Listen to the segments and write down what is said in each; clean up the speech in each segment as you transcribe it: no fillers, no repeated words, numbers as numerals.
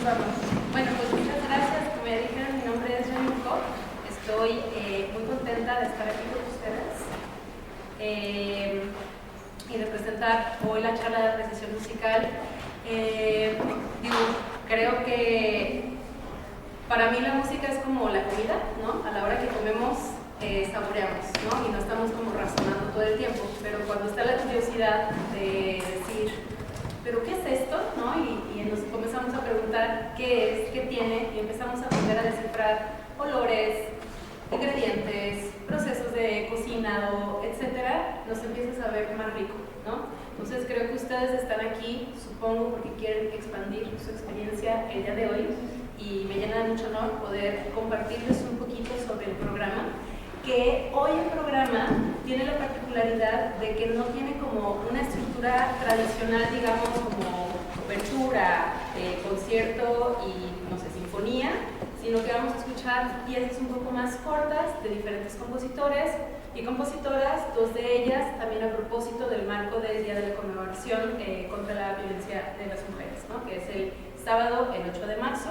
vamos. Bueno, pues muchas gracias. Como ya dijeron, mi nombre es Renuco. Estoy muy contenta de estar aquí con ustedes y de presentar hoy la charla de apreciación musical. Creo que para mí la música es como la comida, ¿no? A la hora que comemos, saboreamos, ¿no? Y no estamos como razonando todo el tiempo, pero cuando está la curiosidad de decir, ¿pero qué es esto? ¿No? Y nos comenzamos a preguntar qué es, qué tiene, y empezamos a aprender a descifrar olores, ingredientes, procesos de cocinado, etcétera, nos empieza a saber más rico, ¿no? Entonces creo que ustedes están aquí, supongo, porque quieren expandir su experiencia el día de hoy, y me llena de mucho honor poder compartirles un poquito sobre el programa, que hoy el programa tiene la particularidad de que no tiene como una estructura tradicional, digamos, como obertura, concierto y, no sé, sinfonía, sino que vamos a escuchar piezas un poco más cortas de diferentes compositores y compositoras, dos de ellas también a propósito del marco del Día de la Conmemoración contra la Violencia de las Mujeres, ¿no? Que es el sábado, el 8 de marzo.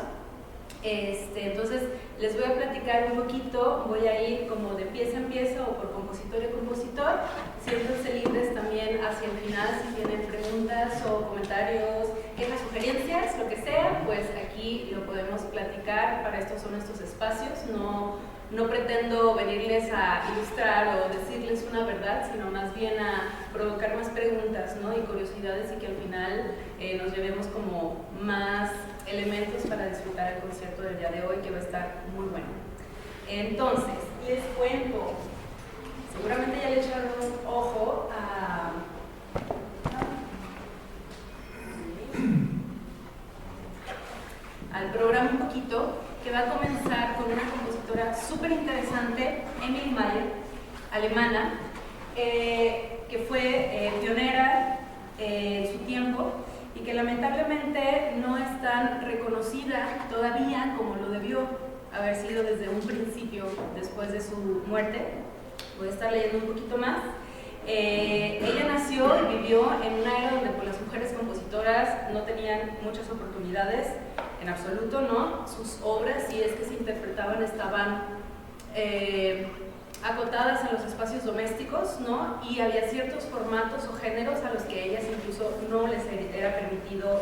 Entonces les voy a platicar un poquito, voy a ir como de pieza en pieza o por compositor y compositor, siéntanse libres también hacia el final si tienen preguntas o comentarios, quejas, sugerencias, lo que sea, pues aquí lo podemos platicar. Para esto son estos espacios, no pretendo venirles a ilustrar o decirles una verdad, sino más bien a provocar más preguntas, ¿no? Y curiosidades, y que al final nos llevemos como más elementos para disfrutar el concierto del día de hoy, que va a estar muy bueno. Entonces, les cuento, seguramente ya le echaron un ojo al programa un poquito, que va a comenzar con una compositora súper interesante, Emily Mayer, alemana, que fue pionera en su tiempo y que lamentablemente no es tan reconocida todavía como lo debió haber sido desde un principio después de su muerte. Voy a estar leyendo un poquito más. Ella nació y vivió en una era donde pues, las mujeres compositoras no tenían muchas oportunidades en absoluto, ¿no? Sus obras, si es que se interpretaban, estaban acotadas en los espacios domésticos, ¿no? Y había ciertos formatos o géneros a los que ellas incluso no les era permitido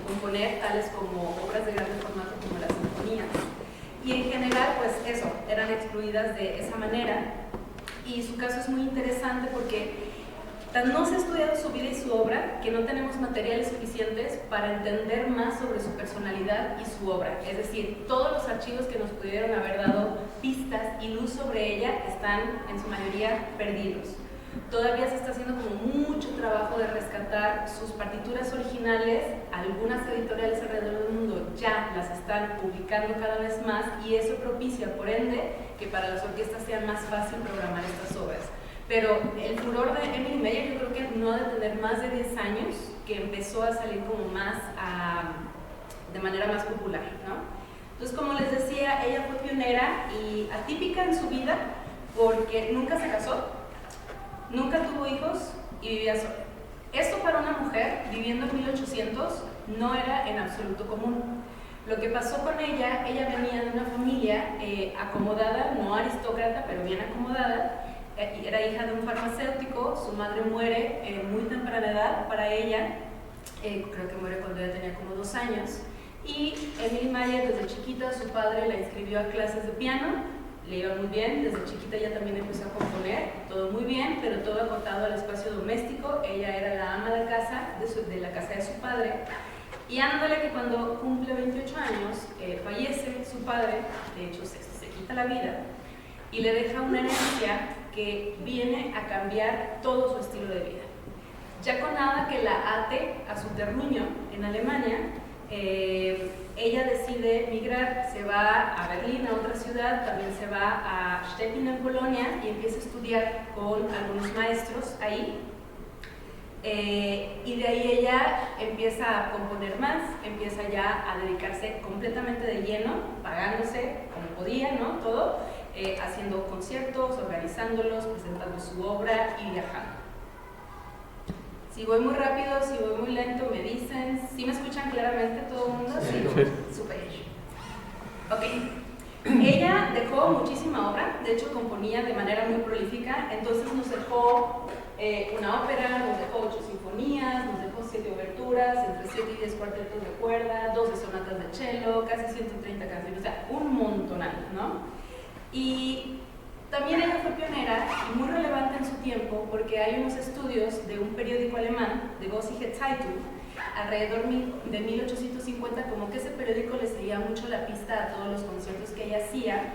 componer, tales como obras de grande formato como las sinfonías. Y en general, pues eso, eran excluidas de esa manera. Y su caso es muy interesante porque tan no se ha estudiado su vida y su obra que no tenemos materiales suficientes para entender más sobre su personalidad y su obra. Es decir, todos los archivos que nos pudieron haber dado pistas y luz sobre ella están en su mayoría perdidos. Todavía se está haciendo como mucho trabajo de rescatar sus partituras originales. Algunas editoriales alrededor del mundo ya las están publicando cada vez más, y eso propicia, por ende, que para las orquestas sea más fácil programar estas obras. Pero el furor de Emily Mayer yo creo que no ha de tener más de 10 años que empezó a salir como más de manera más popular, ¿no? Entonces, como les decía, ella fue pionera y atípica en su vida porque nunca se casó, nunca tuvo hijos y vivía sola. Esto para una mujer viviendo en 1800 no era en absoluto común. Lo que pasó con ella venía de una familia acomodada, no aristócrata, pero bien acomodada. Era hija de un farmacéutico, su madre muere en muy temprana edad para ella, creo que muere cuando ella tenía como 2 años, y Emily Mayer desde chiquita su padre la inscribió a clases de piano, le iba muy bien, desde chiquita ella también empezó a componer, todo muy bien, pero todo acotado al espacio doméstico. Ella era la ama de casa de la casa de su padre, y ándale que cuando cumple 28 años fallece su padre, de hecho se quita la vida, y le deja una herencia que viene a cambiar todo su estilo de vida. Ya con nada que la ate a su terruño en Alemania, ella decide migrar, se va a Berlín, a otra ciudad, también se va a Stettin en Polonia y empieza a estudiar con algunos maestros ahí. Y de ahí ella empieza a componer más, empieza ya a dedicarse completamente de lleno, pagándose como podía, ¿no? Todo, haciendo conciertos, organizándolos, presentando su obra y viajando. Si voy muy rápido, si voy muy lento, me dicen. ¿Sí me escuchan claramente todo el mundo? Sí. super. Ok. Ella dejó muchísima obra, de hecho componía de manera muy prolífica, entonces nos dejó una ópera, nos dejó 8 sinfonías, nos dejó 7 oberturas, entre 7 y 10 cuartetos de cuerda, 12 sonatas de cello, casi 130 canciones, o sea, un montonal, ¿no? Y también ella fue pionera y muy relevante en su tiempo porque hay unos estudios de un periódico alemán, de Vossische Zeitung, alrededor de 1850, como que ese periódico le seguía mucho la pista a todos los conciertos que ella hacía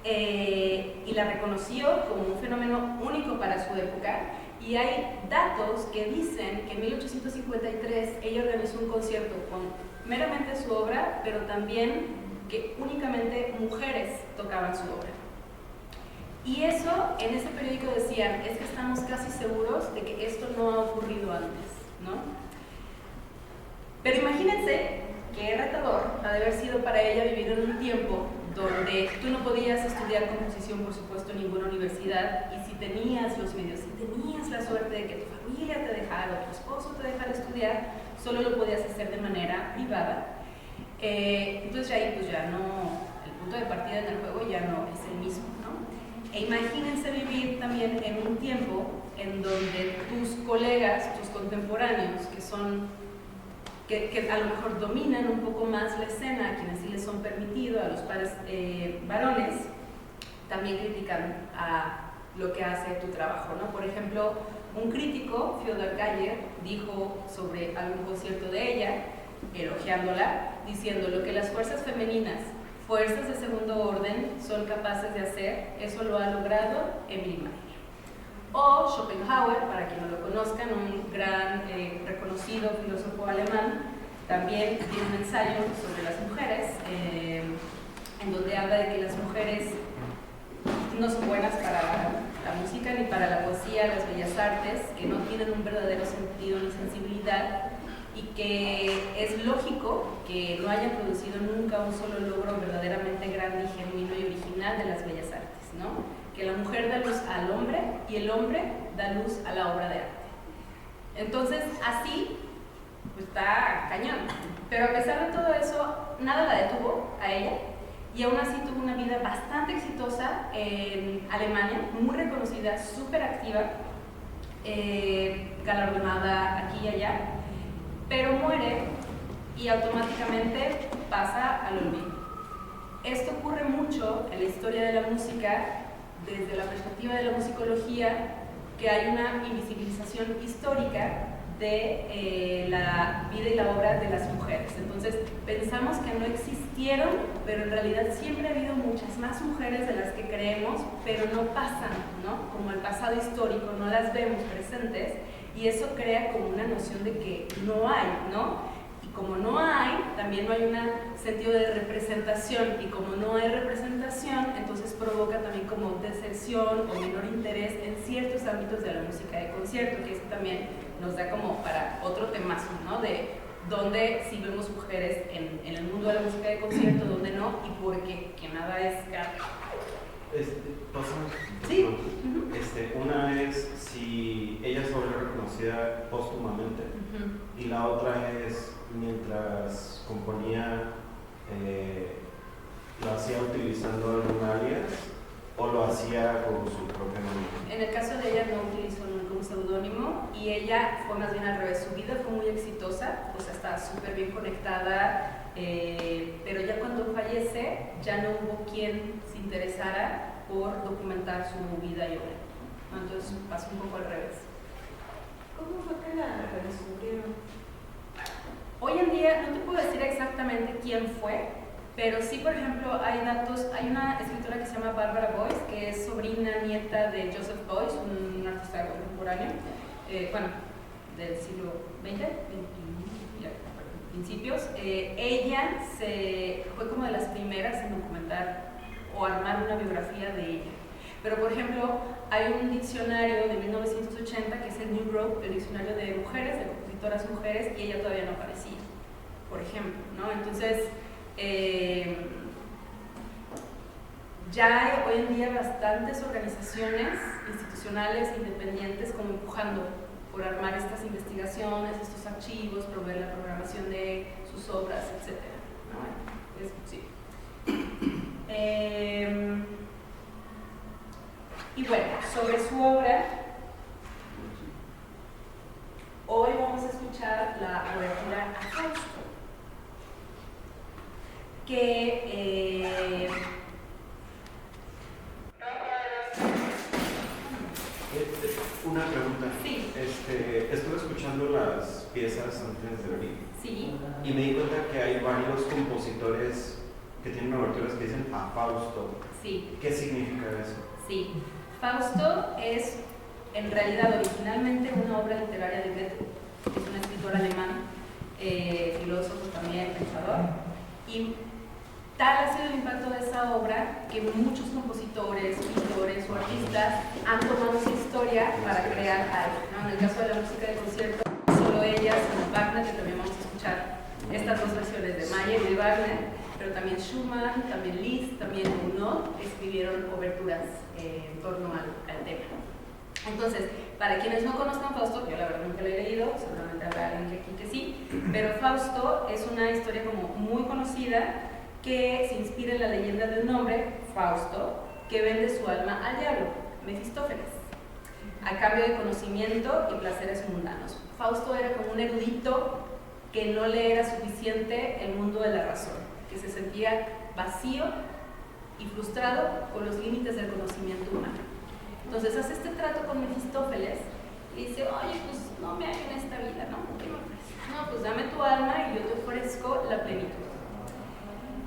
y la reconoció como un fenómeno único para su época. Y hay datos que dicen que en 1853 ella organizó un concierto con meramente su obra, pero también que únicamente mujeres tocaban su obra. Y eso, en ese periódico decían, es que estamos casi seguros de que esto no ha ocurrido antes, ¿no? Pero imagínense qué retador ha de haber sido para ella vivir en un tiempo donde tú no podías estudiar composición, por supuesto, en ninguna universidad, y si tenías los medios, si tenías la suerte de que tu familia te dejara o tu esposo te dejara estudiar, solo lo podías hacer de manera privada. Entonces ahí pues ya no, el punto de partida en el juego ya no es el mismo, ¿no? E imagínense vivir también en un tiempo en donde tus colegas, tus contemporáneos, que a lo mejor dominan un poco más la escena, a quienes sí les son permitidos, a los pares varones, también critican a lo que hace tu trabajo, ¿no? Por ejemplo, un crítico, Fyodor Gayer, dijo sobre algún concierto de ella, elogiándola, diciendo: lo que las fuerzas femeninas, fuerzas de segundo orden, son capaces de hacer, eso lo ha logrado Emily Meyer. O Schopenhauer, para quien no lo conozcan, un gran reconocido filósofo alemán, también tiene un ensayo sobre las mujeres, en donde habla de que las mujeres no son buenas para la música ni para la poesía, las bellas artes, que no tienen un verdadero sentido ni sensibilidad, y que es lógico que no hayan producido nunca un solo logro verdaderamente grande y genuino y original de las bellas artes, ¿no? Que la mujer da luz al hombre y el hombre da luz a la obra de arte. Entonces, así pues, está cañón. Pero a pesar de todo eso, nada la detuvo a ella, y aún así tuvo una vida bastante exitosa en Alemania, muy reconocida, súper activa, galardonada aquí y allá, pero muere y automáticamente pasa al olvido. Esto ocurre mucho en la historia de la música desde la perspectiva de la musicología, que hay una invisibilización histórica de la vida y la obra de las mujeres. Entonces pensamos que no existieron, pero en realidad siempre ha habido muchas más mujeres de las que creemos, pero no pasan, ¿no? Como el pasado histórico, no las vemos presentes, y eso crea como una noción de que no hay, ¿no? Y como no hay, también no hay un sentido de representación, y como no hay representación, entonces provoca también como deserción o menor interés en ciertos ámbitos de la música de concierto, que esto también nos da como para otro temazo, ¿no? De dónde sí vemos mujeres en el mundo de la música de concierto, dónde no, y por qué, que nada es grave. Sí. Una es si ella se volvió reconocida póstumamente, y la otra es mientras componía, lo hacía utilizando algún alias o lo hacía con su propio nombre. En el caso de ella no utilizó nunca un seudónimo, y ella fue más bien al revés. Su vida fue muy exitosa, o sea, estaba súper bien conectada, pero ya cuando fallece ya no hubo quien se interesara por documentar su vida y obra, ¿no? Entonces pasó un poco al revés. ¿Cómo fue que la descubrieron? Hoy en día no te puedo decir exactamente quién fue, pero sí, por ejemplo, hay datos. Hay una escritora que se llama Barbara Boyce, que es sobrina nieta de Joseph Beuys, un artista contemporáneo, del siglo XX, principios. Ella fue como de las primeras en documentar o armar una biografía de ella. Pero, por ejemplo, hay un diccionario de 1980 que es el New Grove, el diccionario de mujeres, de compositoras mujeres, y ella todavía no aparecía, por ejemplo, ¿no? Entonces, ya hay hoy en día bastantes organizaciones institucionales independientes como empujando por armar estas investigaciones, estos archivos, proveer la programación de sus obras, etc., ¿no? Y bueno, sobre su obra, hoy vamos a escuchar la obertura a Fausto, que una pregunta. sí. Estuve escuchando las piezas antes de venir Sí. y me di cuenta que hay varios compositores que tienen oberturas que dicen a Fausto. Sí. ¿Qué significa eso? Sí. Fausto es en realidad originalmente una obra literaria de Goethe, que es un escritor alemán, filósofo también, pensador, y tal ha sido el impacto de esa obra que muchos compositores, pintores o artistas han tomado esa historia para crear algo, ¿no? En el caso de la música de concierto, solo ellas, como Wagner, que también vamos a escuchar estas dos versiones de Mahler y de Wagner, pero también Schumann, también Liszt, también Gounod escribieron oberturas en torno al tema. Entonces, para quienes no conozcan Fausto, yo la verdad nunca lo he leído, seguramente habrá alguien aquí que sí, pero Fausto es una historia como muy conocida que se inspira en la leyenda de un hombre, Fausto, que vende su alma al diablo, Mefistófeles, a cambio de conocimiento y placeres mundanos. Fausto era como un erudito que no le era suficiente el mundo de la razón, que se sentía vacío y frustrado con los límites del conocimiento humano. Entonces hace este trato con Mefistófeles y dice, oye, pues no me hallo en esta vida, ¿no? ¿Qué me ofreces? No, pues dame tu alma y yo te ofrezco la plenitud.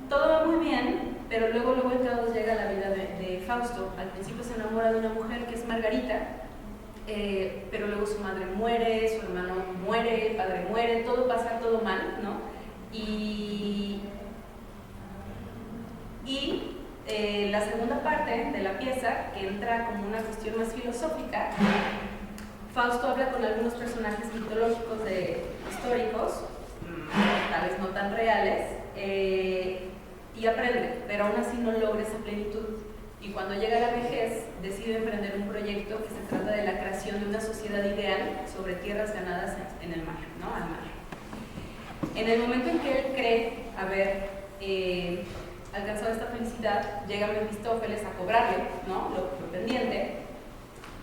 Todo va muy bien, pero luego el caos llega a la vida de Fausto. Al principio se enamora de una mujer que es Margarita, pero luego su madre muere, su hermano muere, el padre muere, todo pasa todo mal, ¿no? Y la segunda parte de la pieza, que entra como una cuestión más filosófica, Fausto habla con algunos personajes mitológicos históricos, tal vez no tan reales, y aprende, pero aún así no logra esa plenitud. Y cuando llega a la vejez, decide emprender un proyecto que se trata de la creación de una sociedad ideal sobre tierras ganadas en el mar, ¿no? Al mar. En el momento en que él cree haber alcanzado esta felicidad, llega Mefistófeles a cobrarle, ¿no? lo pendiente,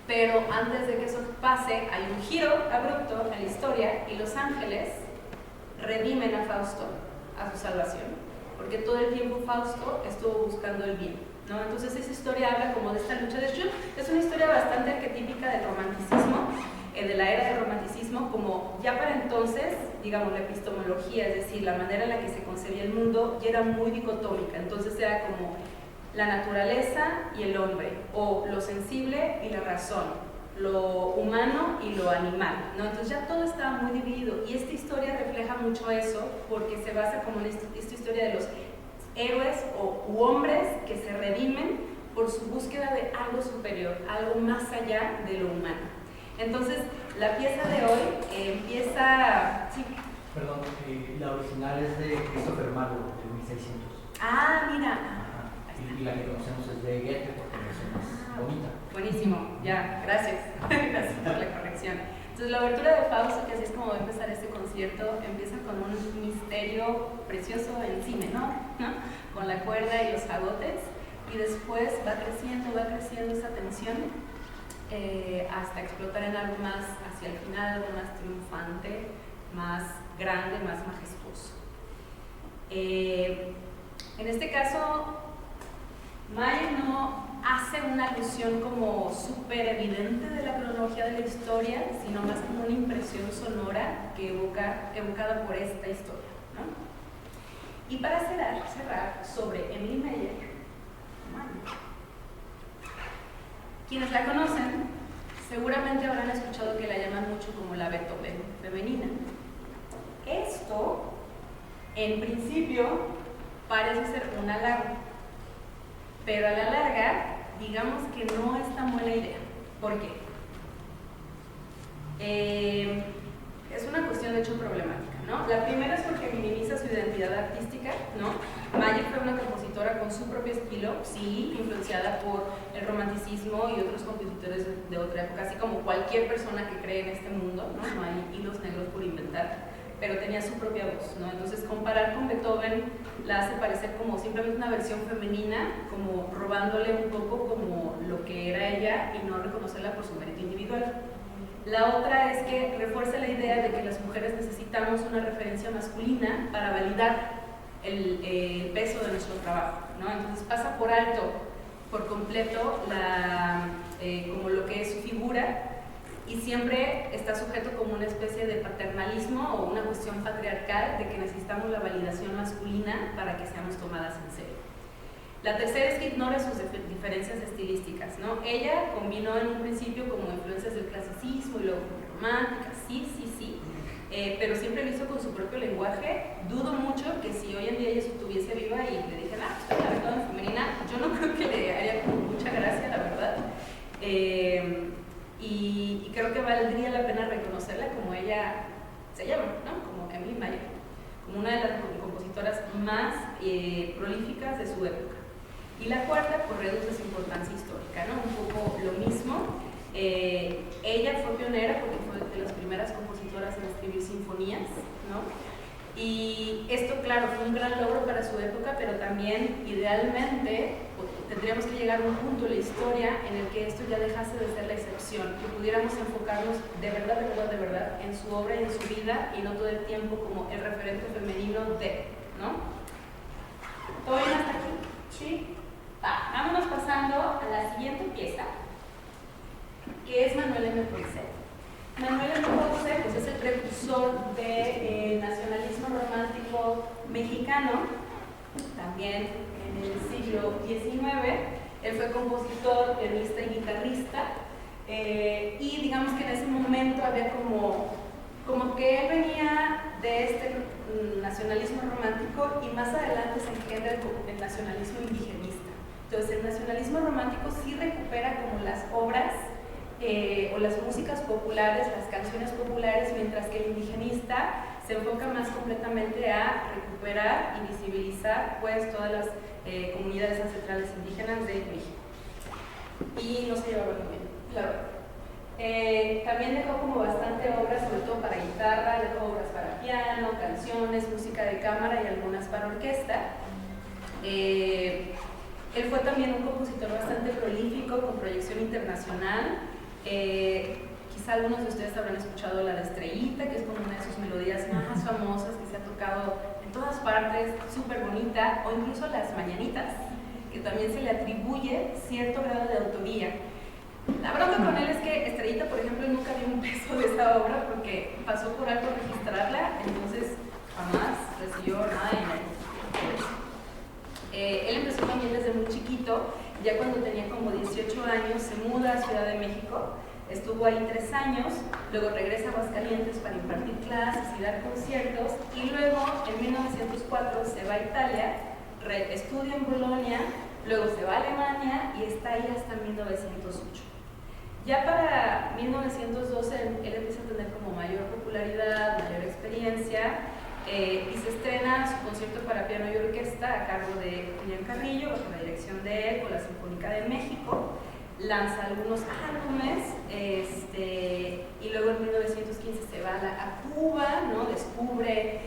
pero antes de que eso pase, hay un giro abrupto en la historia y los ángeles redimen a Fausto a su salvación, porque todo el tiempo Fausto estuvo buscando el bien, ¿no? Entonces esa historia habla como de esta lucha. De hecho, es una historia bastante arquetípica del romanticismo, de la era del romanticismo, como ya para entonces, digamos, la epistemología, es decir, la manera en la que se concebía el mundo, ya era muy dicotómica. Entonces era como la naturaleza y el hombre, o lo sensible y la razón, lo humano y lo animal, ¿no? Entonces ya todo estaba muy dividido, y esta historia refleja mucho eso, porque se basa como en esta historia de los héroes u hombres que se redimen por su búsqueda de algo superior, algo más allá de lo humano. Entonces, la pieza de hoy empieza... Sí. Perdón, la original es de Christopher Marlowe, de 1600. Ah, mira. Y la que conocemos es de Goethe, porque es más bonita. Buenísimo, ya, gracias. Gracias por la corrección. Entonces, la obertura de Fausto, que así es como va a empezar este concierto, empieza con un misterio precioso en si menor, ¿no? Con la cuerda y los fagotes, y después va creciendo esa tensión hasta explotar en algo más hacia el final, algo más triunfante, más grande, más majestuoso. En este caso, Mahler no hace una alusión como súper evidente de la cronología de la historia, sino más como una impresión sonora que evocada por esta historia, ¿no? Y para cerrar sobre Emily Meyer, quienes la conocen seguramente habrán escuchado que la llaman mucho como la Beethoven femenina. Esto, en principio, parece ser un halago, pero a la larga, digamos que no es tan buena idea. ¿Por qué? Es una cuestión de hecho problemática, ¿no? La primera es porque minimiza su identidad artística, ¿no? Mahler fue una compositora con su propio estilo, sí, influenciada por el romanticismo y otros compositores de otra época, así como cualquier persona que cree en este mundo, ¿no? No hay hilos negros por inventar. pero tenía su propia voz, ¿no? Entonces comparar con Beethoven la hace parecer como simplemente una versión femenina, como robándole un poco como lo que era ella y no reconocerla por su mérito individual. La otra es que refuerza la idea de que las mujeres necesitamos una referencia masculina para validar el peso de nuestro trabajo, ¿no? Entonces pasa por alto, por completo, como lo que es su figura, y siempre está sujeto como una especie de paternalismo o una cuestión patriarcal de que necesitamos la validación masculina para que seamos tomadas en serio. La tercera es que ignora sus diferencias estilísticas, ¿no? Ella combinó en un principio como influencias del clasicismo y luego romántica, sí, pero siempre lo hizo con su propio lenguaje. Dudo mucho que si hoy en día ella estuviese viva y le dijeran, soy la Beethoven femenina, yo no creo que le haría como mucha gracia, la verdad. Y creo que valdría la pena reconocerla como ella se llama, ¿no? Como Emily Mayer, como una de las compositoras más prolíficas de su época. Y la cuarta, pues reduce su importancia histórica, ¿no? Un poco lo mismo. Ella fue pionera porque fue de las primeras compositoras en escribir sinfonías, ¿no? Y esto, claro, fue un gran logro para su época, pero también, idealmente, tendríamos que llegar a un punto en la historia en el que esto ya dejase de ser la excepción, que pudiéramos enfocarnos de verdad en su obra y en su vida, y no todo el tiempo como el referente femenino de, ¿no? ¿Todo bien hasta aquí? ¿Sí? Vámonos pasando a la siguiente pieza, que es Manuel M. Ponce. Manuel M. Ponce pues, es el precursor del nacionalismo romántico mexicano, también en el siglo XIX. Él fue compositor, pianista y guitarrista, y digamos que en ese momento había como que él venía de este nacionalismo romántico, y más adelante se engendra el nacionalismo indigenista. Entonces el nacionalismo romántico sí recupera como las obras o las músicas populares, las canciones populares, mientras que el indigenista se enfoca más completamente a recuperar y visibilizar pues todas las comunidades ancestrales indígenas de México. Y no se llevaban muy bien, claro. También dejó como bastante obras, sobre todo para guitarra, dejó obras para piano, canciones, música de cámara y algunas para orquesta. Él fue también un compositor bastante prolífico, con proyección internacional. Quizá algunos de ustedes habrán escuchado la de Estrellita, que es como una de sus melodías más famosas, que se ha tocado en todas partes, súper bonita, o incluso Las Mañanitas, que también se le atribuye cierto grado de autoría. La bronca con él es que Estrellita, por ejemplo, nunca vio un peso de esa obra porque pasó por alto registrarla, entonces jamás recibió nada de dinero. Él empezó también desde muy chiquito, ya cuando tenía como 18 años se muda a Ciudad de México, estuvo ahí 3 años, luego regresa a Aguascalientes para impartir clases y dar conciertos, y luego en 1904 se va a Italia, estudia en Bolonia, luego se va a Alemania y está ahí hasta 1908. Ya para 1912 él empieza a tener como mayor popularidad, mayor experiencia, y se estrena su concierto para piano y orquesta a cargo de Julián Carrillo, bajo la dirección de él, con la Sinfónica de México. Lanza algunos álbumes, y luego en 1915 se va a Cuba, ¿no? Descubre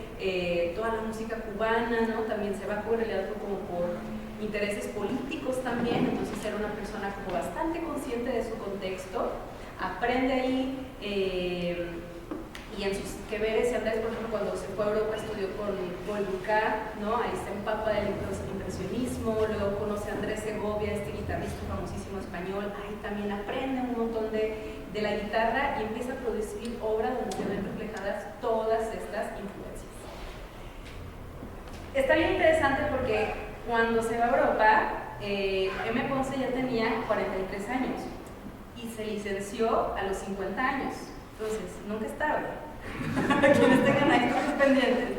toda la música cubana, ¿no? También se va a Cuba como por intereses políticos también, entonces era una persona como bastante consciente de su contexto, aprende ahí, y en sus que veres y andares, por ejemplo, cuando se fue a Europa estudió con Paul Dukas, ¿no? Ahí se empapa del impresionismo, luego conoce a Andrés Segovia, este guitarrista famosísimo español, ahí también aprende un montón de la guitarra y empieza a producir obras donde se ven reflejadas todas estas influencias. Está bien interesante porque cuando se va a Europa, M. Ponce ya tenía 43 años y se licenció a los 50 años. Entonces, nunca es tarde. Quienes tengan ahí cosas pendientes.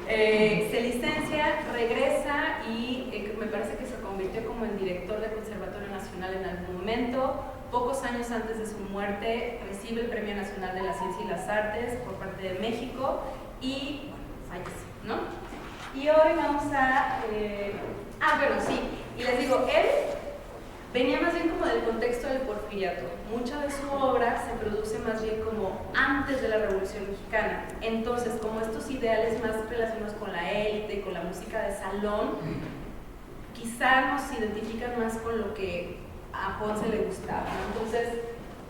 Se licencia, regresa y me parece que se convirtió como en director del Conservatorio Nacional en algún momento. Pocos años antes de su muerte recibe el Premio Nacional de la Ciencia y las Artes por parte de México y fallece, ¿no? Y hoy vamos a... pero sí, y les digo, él venía más bien como del contexto del porfiriato. Mucha de su obra se produce más bien como antes de la Revolución Mexicana. Entonces, como estos ideales más relacionados con la élite, con la música de salón, quizá nos identifican más con lo que a Ponce le gustaba, ¿no? Entonces,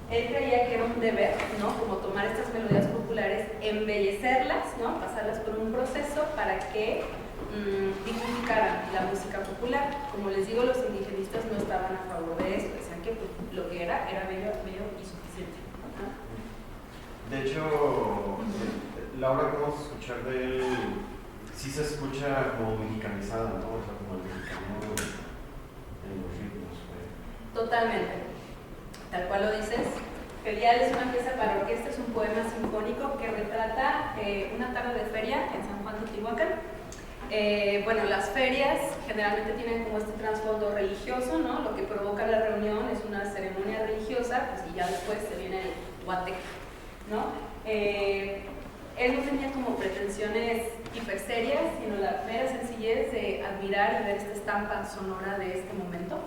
él creía que era un deber, ¿no? Como tomar estas melodías populares, embellecerlas, ¿no? Pasarlas por un proceso para que dignificaran la música popular. Como les digo, los indigenistas no estaban a favor de esto, decían que pues, lo que era bello y suficiente. ¿No? De hecho, la obra que vamos a escuchar de él sí se escucha como mexicanizada, ¿no? O sea, como el mexicano en los ritmos. Totalmente. Tal cual lo dices, Ferial es una pieza para orquesta, es un poema sinfónico que retrata una tarde de feria en San Juan de Teotihuacán. Bueno, las ferias generalmente tienen como este trasfondo religioso, ¿no? Lo que provoca la reunión es una ceremonia religiosa, pues y ya después se viene el guateque, ¿no? Él no tenía como pretensiones hiperserias, sino la mera sencillez de admirar y ver esta estampa sonora de este momento.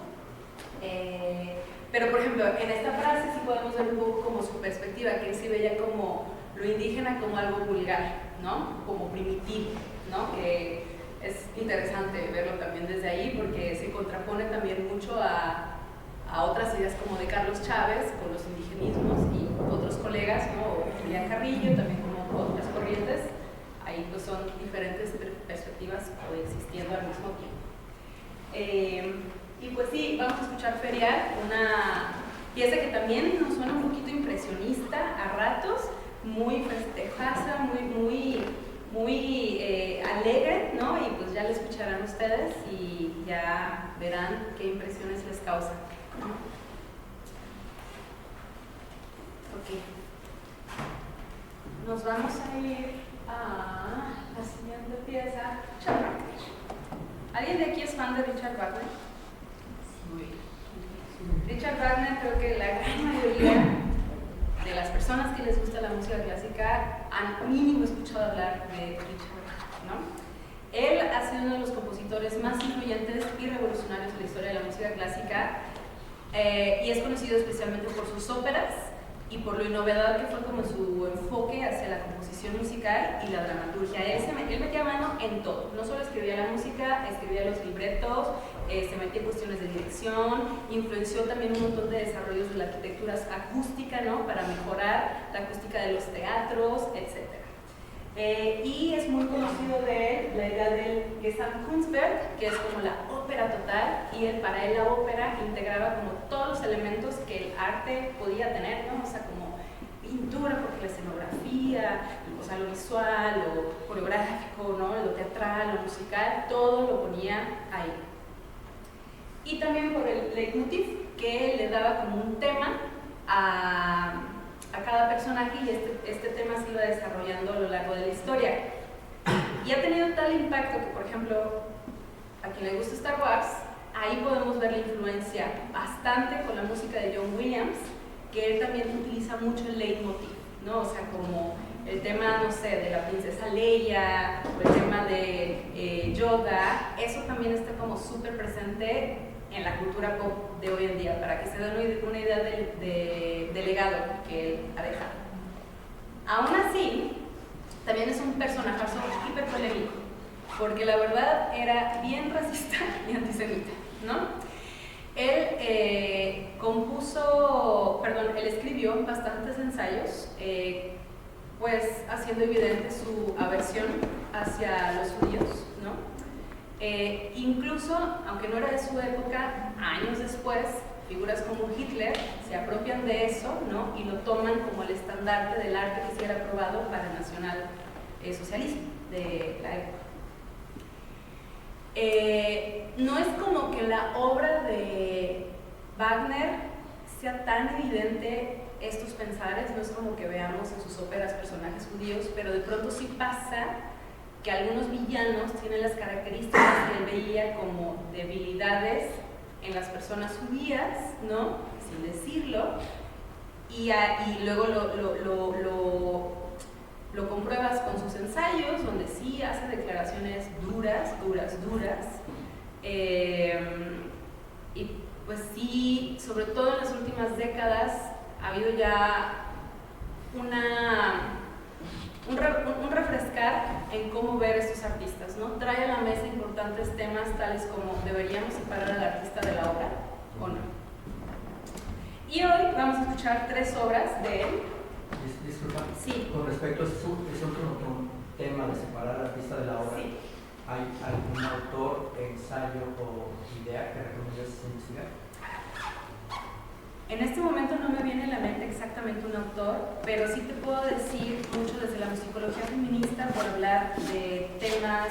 Pero, por ejemplo, en esta frase sí podemos ver un poco como su perspectiva, que él sí veía como lo indígena como algo vulgar, ¿no? Como primitivo, ¿no? Que es interesante verlo también desde ahí porque se contrapone también mucho a otras ideas como de Carlos Chávez con los indigenismos y otros colegas, ¿no? O Julián Carrillo, también como otras corrientes. Ahí pues son diferentes perspectivas coexistiendo al mismo tiempo. Y pues sí, vamos a escuchar Ferial, una pieza que también nos suena un poquito impresionista a ratos, muy festejosa, muy alegre, ¿no? Y pues ya la escucharán ustedes y ya verán qué impresiones les causa. Ok. Nos vamos a ir a la siguiente pieza, Richard Wagner. ¿Alguien de aquí es fan de Richard Wagner? Richard Wagner, creo que la gran mayoría de las personas que les gusta la música clásica han mínimo escuchado hablar de Richard Wagner, ¿no? Él ha sido uno de los compositores más influyentes y revolucionarios de la historia de la música clásica y es conocido especialmente por sus óperas y por lo innovador que fue como su enfoque hacia la composición musical y la dramaturgia. Él metía mano en todo, no solo escribía la música, escribía los libretos, se metía en cuestiones de dirección, influenció también un montón de desarrollos de la arquitectura acústica, ¿no? Para mejorar la acústica de los teatros, etc. Y es muy conocido de él la idea del Gesamtkunstwerk, que es como la ópera total, y para él la ópera integraba como todos los elementos que el arte podía tener, ¿no? O sea, como pintura, porque la escenografía, o sea, lo visual, lo coreográfico, ¿no? Lo teatral, lo musical, todo lo ponía ahí. Y también por el leitmotiv, que le daba como un tema a cada personaje y este tema se iba desarrollando a lo largo de la historia. Y ha tenido tal impacto que, por ejemplo, a quien le gusta Star Wars, ahí podemos ver la influencia bastante con la música de John Williams, que él también utiliza mucho el leitmotiv, ¿no? O sea, como el tema, no sé, de la princesa Leia, o el tema de Yoda, eso también está como súper presente en la cultura pop de hoy en día, para que se den una idea del legado que él ha dejado. Aún así, también es un personaje hiper polémico, porque la verdad era bien racista y antisemita, ¿no? Él él escribió bastantes ensayos, pues haciendo evidente su aversión hacia los judíos, ¿no? Incluso, aunque no era de su época, años después, figuras como Hitler se apropian de eso, ¿no? Y lo toman como el estandarte del arte que sí era aprobado para el nacionalsocialismo de la época. No es como que la obra de Wagner sea tan evidente estos pensares, no es como que veamos en sus óperas personajes judíos, pero de pronto sí pasa que algunos villanos tienen las características que él veía como debilidades en las personas judías, ¿no? Sin decirlo, y luego lo compruebas con sus ensayos, donde sí hace declaraciones duras, y pues sí, sobre todo en las últimas décadas, ha habido ya un refrescar en cómo ver a estos artistas, ¿no? Trae a la mesa importantes temas tales como ¿deberíamos separar al artista de la obra o no? Y hoy vamos a escuchar 3 obras de él. Disculpa, sí. Con respecto a ese otro tema de separar al artista de la obra, Sí. ¿hay algún autor, ensayo o idea que recomiendas investigar? En este momento no me viene a la mente exactamente un autor, pero sí te puedo decir mucho desde la musicología feminista por hablar de temas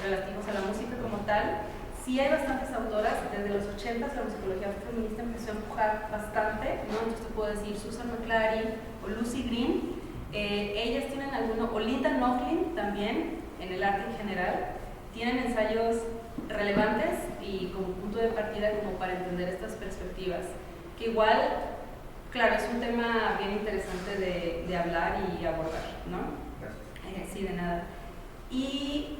relativos a la música como tal. Sí hay bastantes autoras, desde los 80s la musicología feminista empezó a empujar bastante, ¿no? Entonces te puedo decir Susan McClary o Lucy Green, ellas tienen alguno, o Linda Nochlin también, en el arte en general, tienen ensayos relevantes y como punto de partida como para entender estas perspectivas, que igual, claro, es un tema bien interesante de hablar y abordar, ¿no? Gracias. Sí, de nada. Y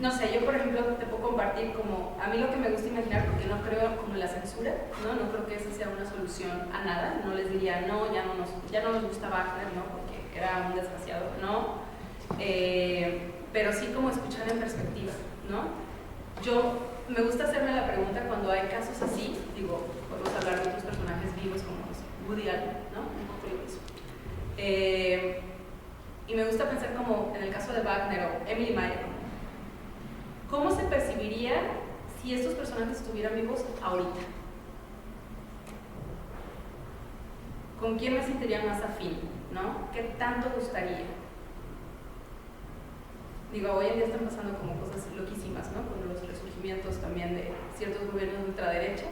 no sé, yo por ejemplo te puedo compartir como, a mí lo que me gusta imaginar, porque no creo como en la censura, no creo que esa sea una solución a nada, no les diría, no, ya no nos gusta Wagner, ¿no? Porque era un desgraciado, ¿no? Pero sí como escuchar en perspectiva, ¿no? Yo me gusta hacerme la pregunta cuando hay casos así, digo, podemos hablar de otros personajes vivos como Woody Allen, ¿no? Un poco lo mismo. Y me gusta pensar como en el caso de Wagner o Emily Mayer, ¿cómo se percibiría si estos personajes estuvieran vivos ahorita? ¿Con quién me sentiría más afín, no? ¿Qué tanto gustaría? Digo, hoy en día están pasando como cosas loquísimas, ¿no? Con los resurgimientos también de ciertos gobiernos de ultraderecha.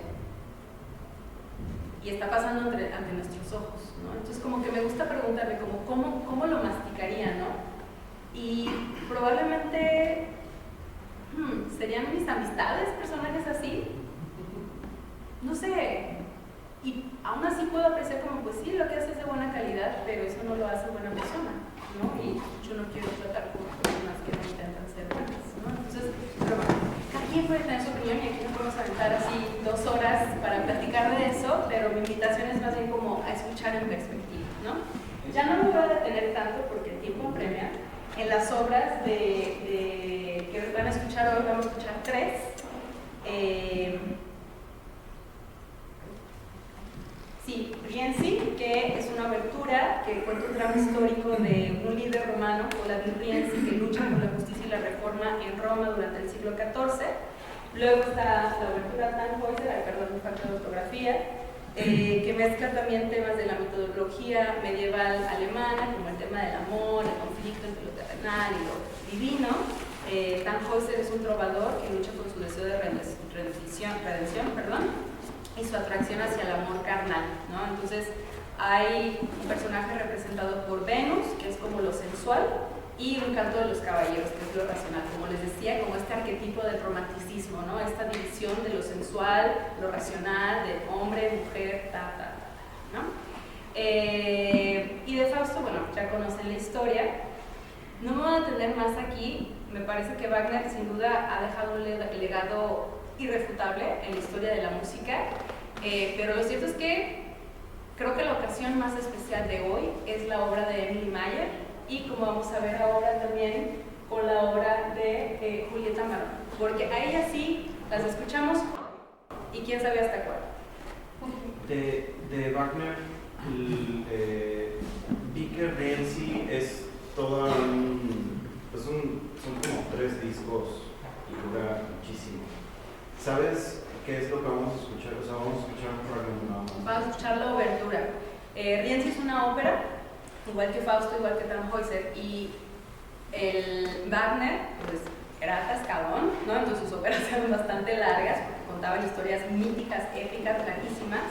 Y está pasando ante nuestros ojos, ¿no? Entonces como que me gusta preguntarme como, ¿cómo lo masticaría, no? Y probablemente, ¿serían mis amistades personajes así? No sé. Y aún así puedo apreciar como, pues sí, lo que hace es de buena calidad, pero eso no lo hace buena persona, ¿no? Y yo no quiero tratar con personas que no intentan ser buenas, ¿no? Entonces, pero bueno, cada quien puede tener su opinión y aquí nos podemos aventar así 2 horas para platicar de eso, pero mi invitación es más bien como a escuchar en perspectiva, ¿no? Ya no me voy a detener tanto porque el tiempo apremia. En las obras que van a escuchar hoy, vamos a escuchar 3. Sí, Rienzi, que es una abertura que cuenta un drama histórico de un líder romano, Vladimir Rienzi, que lucha por la justicia y la reforma en Roma durante el siglo XIV. Luego está la abertura Tannhäuser, perdón, me falta de ortografía, que mezcla también temas de la mitología medieval alemana, como el tema del amor, el conflicto entre lo terrenal y lo divino. Tannhäuser es un trovador que lucha con su deseo de redención, y su atracción hacia el amor carnal, ¿no? Entonces hay un personaje representado por Venus, que es como lo sensual, y un canto de los caballeros, que es lo racional, como les decía, como este arquetipo del romanticismo, ¿no? Esta división de lo sensual, lo racional, de hombre, mujer, ¿no? Y de Fausto, bueno, ya conocen la historia. No me voy a detener más aquí. Me parece que Wagner sin duda ha dejado un legado irrefutable en la historia de la música, pero lo cierto es que creo que la ocasión más especial de hoy es la obra de Emily Mayer, y como vamos a ver ahora también con la obra de Julieta Marón, porque a ella sí las escuchamos y quién sabe hasta cuándo. De Wagner, vi que Rienzi es toda son como 3 discos y dura muchísimo. ¿Sabes qué es lo que vamos a escuchar? O sea, vamos a escuchar un fragmento nada más. Vamos a escuchar la obertura. Rienzi es una ópera, igual que Fausto, igual que Tannhäuser, y el Wagner, pues, era atascadón, ¿no? Entonces sus óperas eran bastante largas, porque contaban historias míticas, épicas, larguísimas,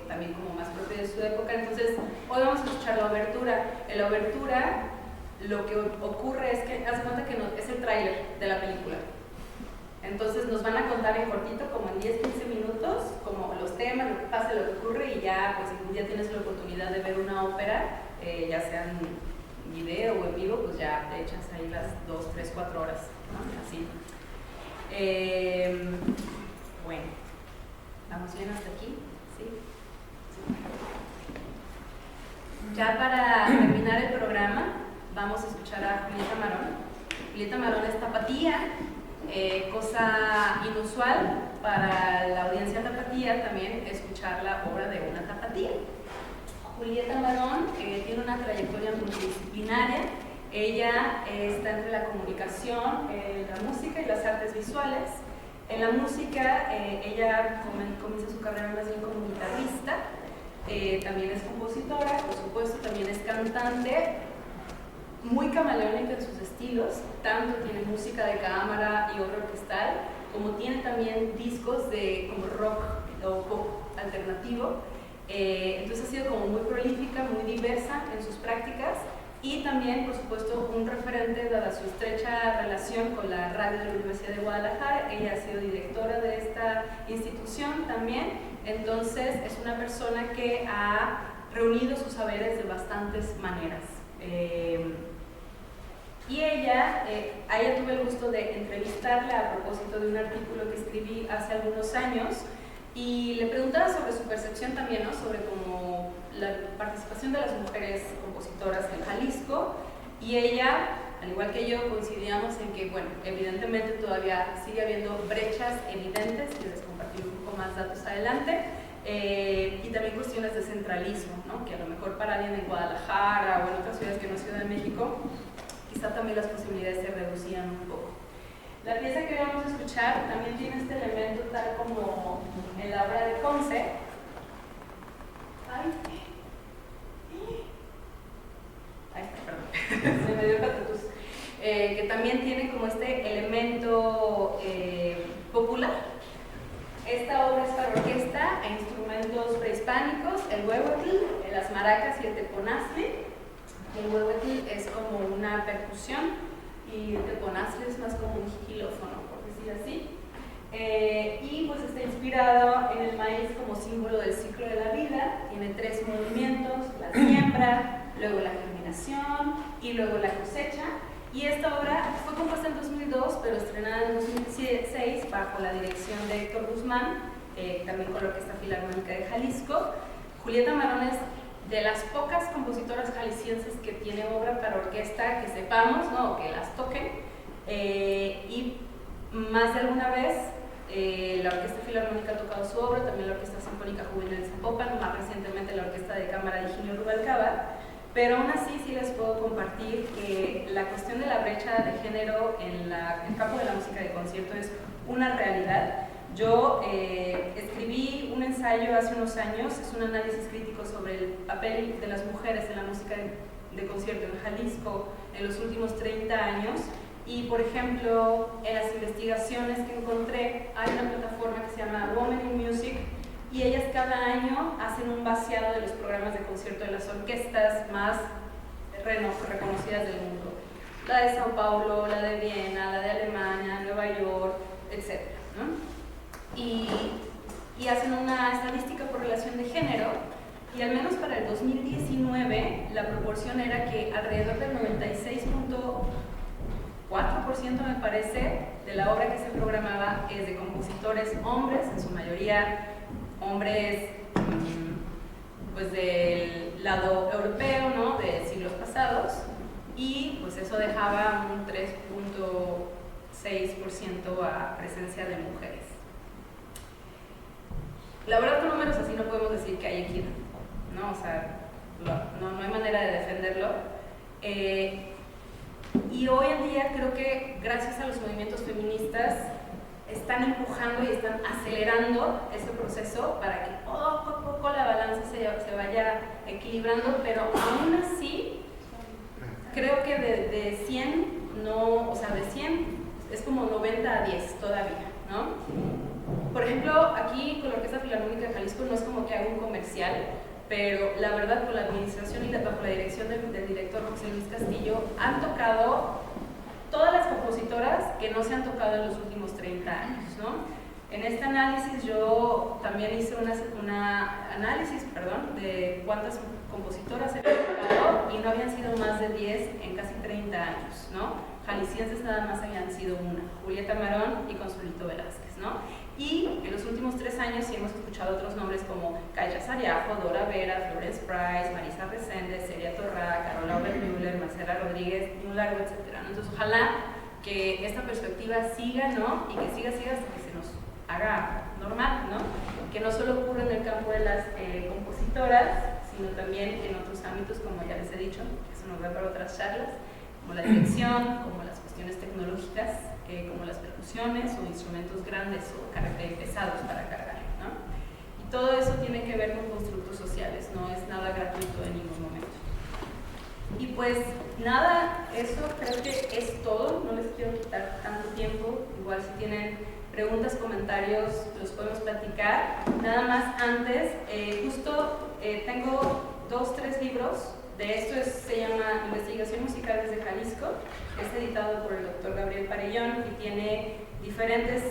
también como más propia de su época. Entonces, hoy vamos a escuchar la obertura. En la obertura, lo que ocurre es que, haz de cuenta que es el tráiler de la película. Entonces nos van a contar en cortito, como en 10-15 minutos, como los temas, lo que pasa, lo que ocurre, y ya, pues si un día tienes la oportunidad de ver una ópera, ya sean video o en vivo, pues ya te echas ahí las 2, 3, 4 horas, ¿no? Así. Bueno, ¿vamos bien hasta aquí? ¿Sí? Ya para terminar el programa, vamos a escuchar a Julieta Marón. Julieta Marón es tapatía, cosa inusual para la audiencia tapatía también escuchar la obra de una tapatía. Julieta Marón tiene una trayectoria multidisciplinaria. Ella está entre la comunicación, la música y las artes visuales. En la música, ella comienza su carrera más bien como guitarrista. También es compositora, por supuesto, también es cantante, muy camaleónica en sus estilos, tanto tiene música de cámara y obra orquestal, como tiene también discos de como rock o pop alternativo. Entonces ha sido como muy prolífica, muy diversa en sus prácticas y también, por supuesto, un referente dada su estrecha relación con la radio de la Universidad de Guadalajara. Ella ha sido directora de esta institución también. Entonces es una persona que ha reunido sus saberes de bastantes maneras. Y a ella tuve el gusto de entrevistarla a propósito de un artículo que escribí hace algunos años y le preguntaba sobre su percepción también, ¿no? Sobre como la participación de las mujeres compositoras en Jalisco, y ella, al igual que yo, coincidíamos en que, bueno, evidentemente todavía sigue habiendo brechas evidentes, que les compartiré un poco más datos adelante, y también cuestiones de centralismo, ¿no? Que a lo mejor para alguien en Guadalajara o en otras ciudades que no es Ciudad de México, quizá también las posibilidades se reducían un poco. La pieza que vamos a escuchar también tiene este elemento tal como en la obra de Conce. Ahí está, perdón. Se me dio patatús. Que también tiene como este elemento popular. Esta obra es para orquesta e instrumentos prehispánicos, el huehuetl, las maracas y el teponazli. El huehuetl es como una percusión y el teponazli es más como un xilófono, por decir así. Y pues está inspirado en el maíz como símbolo del ciclo de la vida. Tiene 3 movimientos: la siembra, luego la germinación y luego la cosecha. Y esta obra fue compuesta en 2002, pero estrenada en 2016 bajo la dirección de Héctor Guzmán, también con la Orquesta Filarmónica de Jalisco. Julieta Marón es de las pocas compositoras jaliscienses que tiene obra para orquesta que sepamos, ¿no? O que las toquen. Y más de alguna vez la Orquesta Filarmónica ha tocado su obra, también la Orquesta Sinfónica Juvenil de Zapopan, más recientemente la Orquesta de Cámara de Higinio Rubalcaba. Pero aún así sí les puedo compartir que la cuestión de la brecha de género en el campo de la música de concierto es una realidad. Yo escribí un ensayo hace unos años, es un análisis crítico sobre el papel de las mujeres en la música de concierto en Jalisco en los últimos 30 años. Y, por ejemplo, en las investigaciones que encontré, hay una plataforma que se llama Women in Music, y ellas cada año hacen un vaciado de los programas de concierto de las orquestas más reconocidas del mundo. La de Sao Paulo, la de Viena, la de Alemania, Nueva York, etc., ¿no? Y hacen una estadística por relación de género, y al menos para el 2019 la proporción era que alrededor del 96.4%, me parece, de la obra que se programaba es de compositores hombres, en su mayoría hombres pues del lado europeo, ¿no? De siglos pasados, y pues eso dejaba un 3.6% a presencia de mujeres. La verdad, con números así no podemos decir que hay equidad, ¿no? O sea, no hay manera de defenderlo. Y hoy en día creo que gracias a los movimientos feministas están empujando y están acelerando ese proceso para que poco a poco la balanza se vaya equilibrando, pero aún así creo que de 100 no, o sea, de 100 es como 90 a 10 todavía, ¿no? Por ejemplo, aquí con la Orquesta Filarmónica de Jalisco no es como que haga un comercial, pero la verdad, con la administración y bajo la dirección del director José Luis Castillo, han tocado todas las compositoras que no se han tocado en los últimos 30 años, ¿no? En este análisis yo también hice un análisis de cuántas compositoras se habían tocado y no habían sido más de 10 en casi 30 años, ¿no? Jaliscienses nada más habían sido una, Julieta Marón y Consuelito Velázquez, ¿no? Y en los últimos 3 años sí hemos escuchado otros nombres como Kaya Sariajo, Dora Vera, Florence Price, Marisa Resende, Celia Torra, Carola Obermüller, Marcela Rodríguez y un largo etcétera, ¿no? Entonces ojalá que esta perspectiva siga, ¿no? Y que siga hasta que se nos haga normal, ¿no? Que no solo ocurre en el campo de las compositoras, sino también en otros ámbitos, como ya les he dicho, que eso nos da para otras charlas, como la dirección, como las cuestiones tecnológicas, como las percusiones o instrumentos grandes o pesados para cargar, ¿no? Y todo eso tiene que ver con constructos sociales, no es nada gratuito en ningún momento. Y pues nada, eso creo que es todo, no les quiero quitar tanto tiempo, igual si tienen preguntas, comentarios, los podemos platicar. Nada más antes, justo tengo 2, 3 libros. De esto se llama Investigación Musical desde Jalisco, es editado por el doctor Gabriel Parellón y tiene diferentes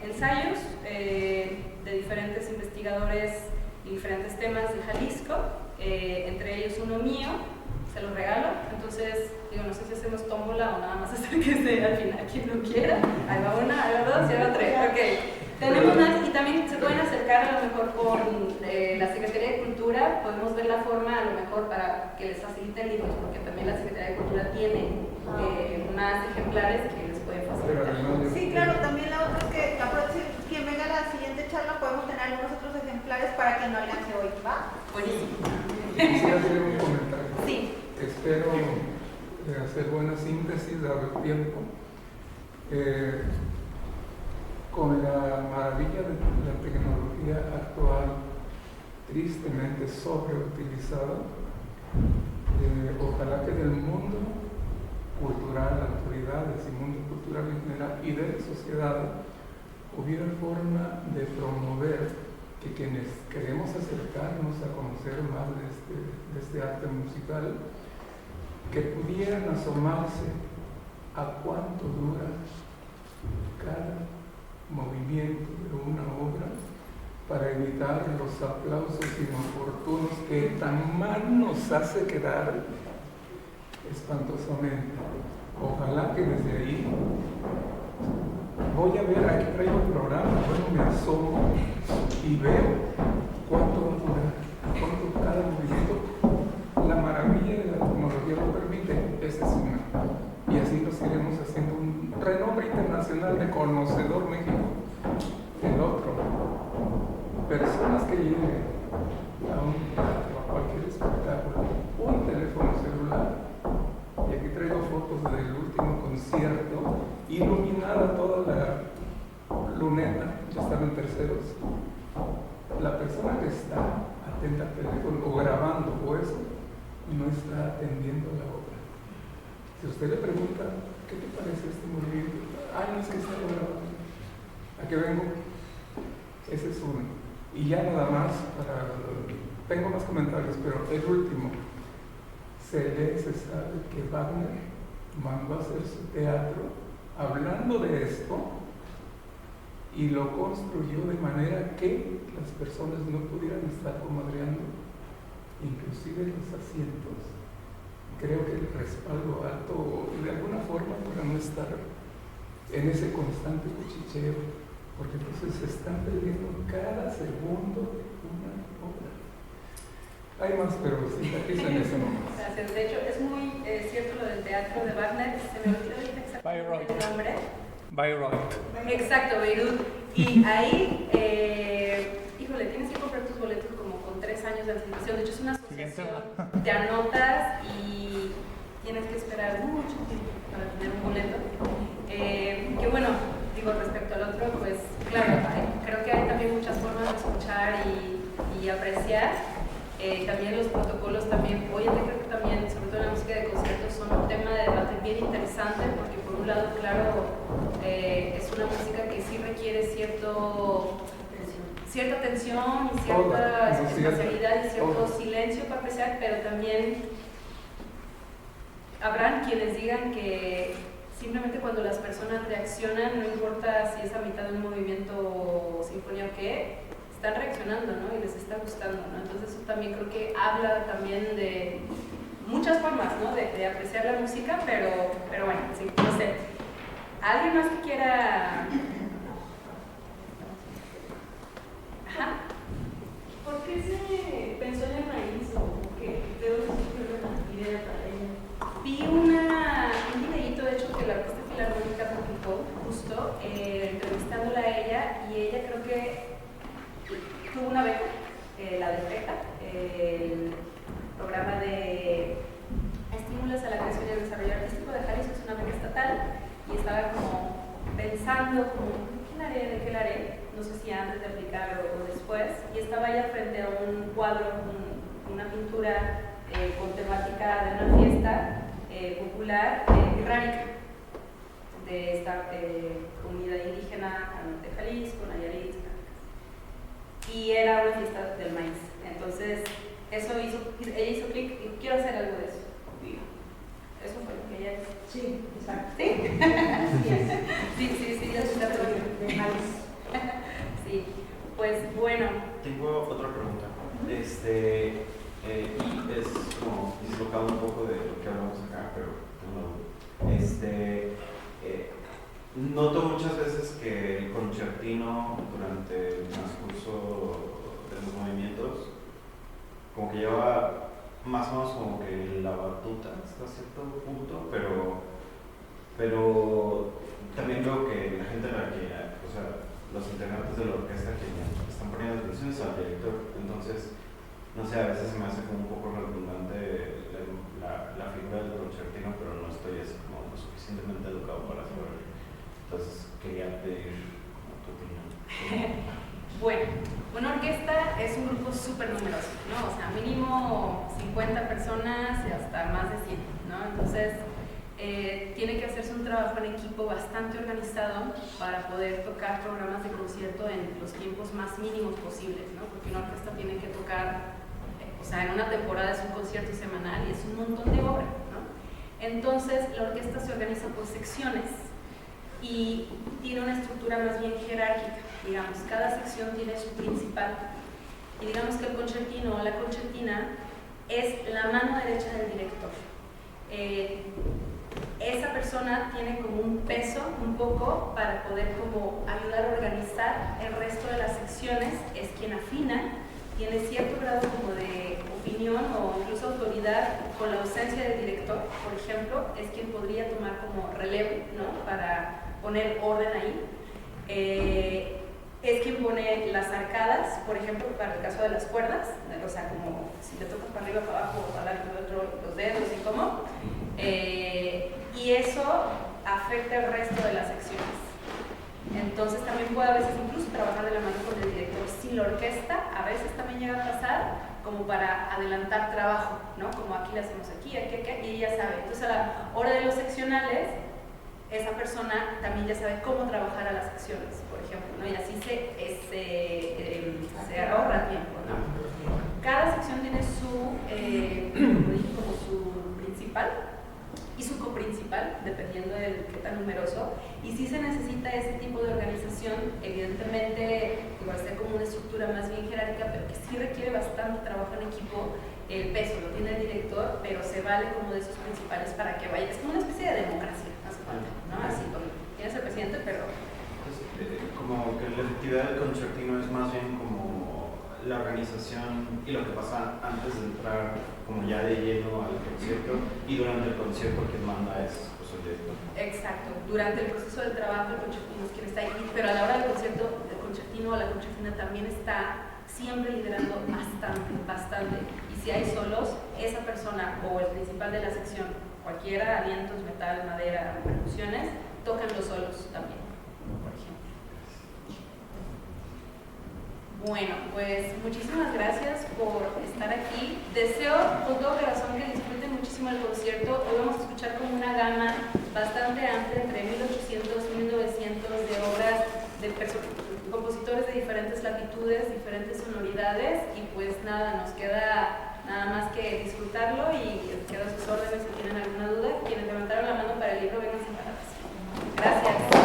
ensayos de diferentes investigadores y diferentes temas de Jalisco, entre ellos uno mío, se los regalo. Entonces, digo, no sé si hacemos tómbola o nada más hacer que esté al final quien lo quiera. Ahí va una, ahí va 2 y ahí va 3. Ok. Tenemos más y también se pueden acercar a lo mejor con la Secretaría de Cultura, podemos ver la forma a lo mejor para que les faciliten libros, porque también la Secretaría de Cultura tiene más ejemplares que les pueden facilitar. Sí, claro, también la otra es que la próxima, quien venga a la siguiente charla podemos tener algunos otros ejemplares para quien no alcance hoy, ¿va? Buenísimo. Quisiera hacer un comentario. Sí. Espero hacer buena síntesis, dado el tiempo. Con la maravilla de la tecnología actual, tristemente sobreutilizada, ojalá que del mundo cultural, autoridades y mundo cultural en general y de la sociedad hubiera forma de promover que quienes queremos acercarnos a conocer más de este arte musical, que pudieran asomarse a cuánto dura cada movimiento de una obra para evitar los aplausos inoportunos que tan mal nos hace quedar espantosamente. Ojalá que desde ahí voy a ver, aquí traigo el programa, bueno, me asomo y veo cuánto va a durar, cuánto cada movimiento. La maravilla de la tecnología lo permite, esa es una. Y así nos iremos haciendo un renombre internacional de conocedor México. El otro, personas que lleguen a un teatro, a cualquier espectáculo, un teléfono celular, y aquí traigo fotos del último concierto, iluminada toda la luneta, ya están en terceros. La persona que está atenta al teléfono o grabando o eso, no está atendiendo la obra. Si usted le pregunta, ¿qué te parece este movimiento? No es que está grabando. ¿A qué vengo? Ese es uno. Y ya nada más, tengo más comentarios, pero el último. Se sabe que Wagner mandó a hacer su teatro hablando de esto y lo construyó de manera que las personas no pudieran estar comadreando, inclusive los asientos. Creo que el respaldo alto de alguna forma para no estar en ese constante cuchicheo, porque entonces se están perdiendo cada segundo de una obra. Hay más, pero sí, aquí se me hace nomás. Gracias. De hecho, es muy cierto lo del teatro de Wagner. Se me olvidó exactamente el nombre. Bayreuth. Exacto, Beirut. Y ahí, híjole, tienes que comprar tus boletos como con 3 años de anticipación. De hecho, es una asociación. Te anotas y tienes que esperar mucho tiempo para tener un boleto. Que bueno, digo, respecto al otro, pues claro, creo que hay también muchas formas de escuchar y apreciar. También los protocolos también, hoy en día creo que también, sobre todo en la música de conciertos, son un tema de debate bien interesante, porque por un lado, claro, es una música que sí requiere cierta atención y cierta espacialidad y cierto silencio para apreciar, pero también habrán quienes digan que simplemente cuando las personas reaccionan, no importa si es a mitad de un movimiento o sinfonía o qué, están reaccionando, ¿no? Y les está gustando, ¿no? Entonces eso también creo que habla también de muchas formas, ¿no? De apreciar la música, pero bueno, sí, no sé. ¿Alguien más que quiera? Ajá. ¿Por qué se pensó en el maíz o qué? ¿De dónde surgió la idea para ella? Vi un videíto, de hecho, que la Orquesta Filarmónica publicó justo entrevistándola a ella, y ella creo que tuvo una beca, la de FECA, el programa de estímulos a la creación y el desarrollo artístico de Jalisco, es una beca estatal, y estaba como pensando como, ¿qué la haré? ¿De qué la haré? No sé si antes de aplicar o después, y estaba ella frente a un cuadro, una pintura con temática de una fiesta popular ránica de esta comunidad indígena de Jalisco, Nayarit, y era una fiesta del maíz. Entonces ella hizo clic y quiero hacer algo de eso. Eso fue lo que ella hizo. Sí, exacto. ¿Sí? Sí, ya está todo bien. De maíz. Sí, pues bueno. Tengo otra pregunta. Y es como dislocado un poco de lo que hablamos acá, pero tengo una duda. Noto muchas veces que el concertino durante el transcurso de los movimientos como que lleva más o menos como que la batuta hasta cierto punto, pero también veo que la gente a la que, o sea, los integrantes de la orquesta que están poniendo atención al director, entonces, no sé, a veces se me hace como un poco redundante la figura del concertino, pero no estoy así como lo suficientemente educado para saberlo. Entonces, quería pedir como tu opinión. Bueno, una orquesta es un grupo súper numeroso, ¿no? O sea, mínimo 50 personas y hasta más de 100, ¿no? Entonces, tiene que hacerse un trabajo en equipo bastante organizado para poder tocar programas de concierto en los tiempos más mínimos posibles, ¿no? Porque una orquesta tiene que tocar, o sea, en una temporada es un concierto semanal y es un montón de obra, ¿no? Entonces, la orquesta se organiza por secciones y tiene una estructura más bien jerárquica, digamos, cada sección tiene su principal, y digamos que el concertino o la concertina es la mano derecha del director. Esa persona tiene como un peso un poco para poder como ayudar a organizar el resto de las secciones, es quien afina, tiene cierto grado como de opinión o incluso autoridad con la ausencia del director, por ejemplo, es quien podría tomar como relevo, ¿no? Para poner orden ahí. Es quien pone las arcadas, por ejemplo, para el caso de las cuerdas, o sea, como si te tocas para arriba, para abajo, para adelante, los dedos y cómo. Y eso afecta el resto de las secciones. Entonces también puede a veces incluso trabajar de la mano con el director sin la orquesta, a veces también llega a pasar como para adelantar trabajo, ¿no? Como aquí lo hacemos aquí, y ella sabe. Entonces a la hora de los seccionales, esa persona también ya sabe cómo trabajar a las secciones, por ejemplo, ¿no? Y así se ahorra tiempo, ¿no? Cada sección tiene como su principal y su coprincipal, dependiendo de qué tan numeroso, y sí se necesita ese tipo de organización, evidentemente, igual sea como una estructura más bien jerárquica, pero que sí requiere bastante trabajo en equipo. El peso lo tiene el director, pero se vale como de esos principales para que vaya, es como una especie de democracia, hace falta, ¿no? Así como tienes el presidente, pero... como que la efectividad del concertino es más bien como la organización y lo que pasa antes de entrar como ya de lleno al concierto, y durante el concierto quien manda es pues, el director. Exacto, durante el proceso del trabajo el concertino es quien está ahí, pero a la hora del concierto el concertino o la concertina también está siempre liderando bastante, y si hay solos, esa persona o el principal de la sección, cualquiera, vientos, metal, madera, percusiones, tocan los solos también, por ejemplo. Bueno, pues muchísimas gracias por estar aquí. Deseo con todo corazón que disfruten muchísimo el concierto. Hoy vamos a escuchar como una gama bastante amplia entre 1800 y 1900 de obras de compositores de diferentes latitudes, diferentes sonoridades, y pues nada, nos queda nada más que disfrutarlo y quedo a sus órdenes si tienen alguna duda. Quienes levantaron la mano para el libro, vengan sin palabras. Gracias.